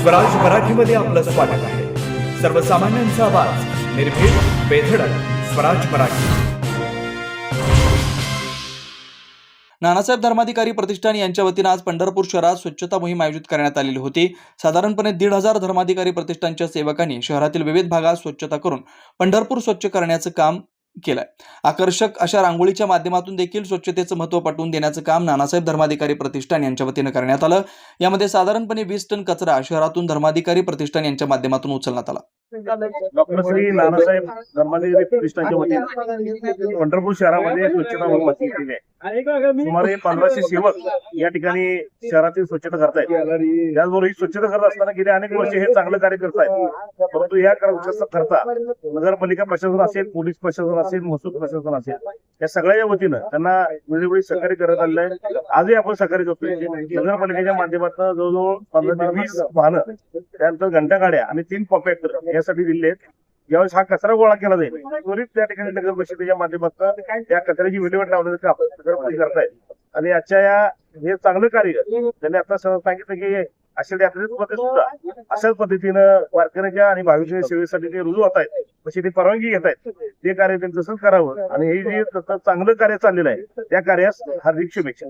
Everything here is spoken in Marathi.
स्वराज मराठीमध्ये आपलं स्वागत आहे. सर्वसामान्यांचा आवाज, निर्भीड, बेधडक, स्वराज मराठी. नानासाहेब धर्माधिकारी प्रतिष्ठान यांच्या वतीनं आज पंढरपूर शहरात स्वच्छता मोहीम आयोजित करण्यात आलेली होती. साधारणपणे 1,500 धर्माधिकारी प्रतिष्ठानच्या सेवकांनी शहरातील विविध भागात स्वच्छता करून पंढरपूर स्वच्छ करण्याचं काम केलंय. आकर्षक अशा रांगोळीच्या माध्यमातून देखील स्वच्छतेचं महत्त्व पटवून देण्याचं काम नानासाहेब धर्माधिकारी प्रतिष्ठान यांच्या वतीनं करण्यात आलं. यामध्ये साधारणपणे 20 टन कचरा शहरातून धर्माधिकारी प्रतिष्ठान यांच्या माध्यमातून उचलण्यात आला. डॉक्टर श्री नानासाहेब धर्माधिकारी प्रतिष्ठानच्या वतीने पंढरपूर शहरामध्ये स्वच्छता मोहीम केली आहे. सुमारे 1500 सेवक या ठिकाणी शहरातील स्वच्छता करतायत. त्याचबरोबर ही स्वच्छता करत असताना गेले अनेक वर्ष हे चांगलं कार्य करतायत. परंतु या करता नगरपालिका प्रशासन असेल, पोलीस प्रशासन असेल, महसूल प्रशासन असेल, या सगळ्या वतीनं त्यांना वेळोवेळी सहकार्य करत आलेलं आहे. आजही आपण सहकार्य करतोय. नगरपालिकेच्या माध्यमातून जवळजवळ 15 ते 20 वाहनं, त्यानंतर घंटागाड्या आणि 3 पॉपॅक्टर यासाठी दिले आहेत. ज्यावेळेस हा कचरा गोळा केला जाईल त्वरित त्या ठिकाणी नगर परिषदेच्या माध्यमातून त्या कचऱ्याची विल्हेवाट लावण्याचं आपण करतायत. आणि आजच्या या हे चांगलं कार्य त्यांनी आता सांगितलं की अशा यात्रेमध्ये सुद्धा अशाच पद्धतीनं वारकऱ्यांच्या आणि भाविकांच्या सेवेसाठी ते रुजू होत आहेत, तशी ते परवानगी घेत आहेत. ते कार्य त्यांनी तसंच करावं आणि हे जे चांगलं कार्य चाललेलं आहे त्या कार्यास हार्दिक शुभेच्छा.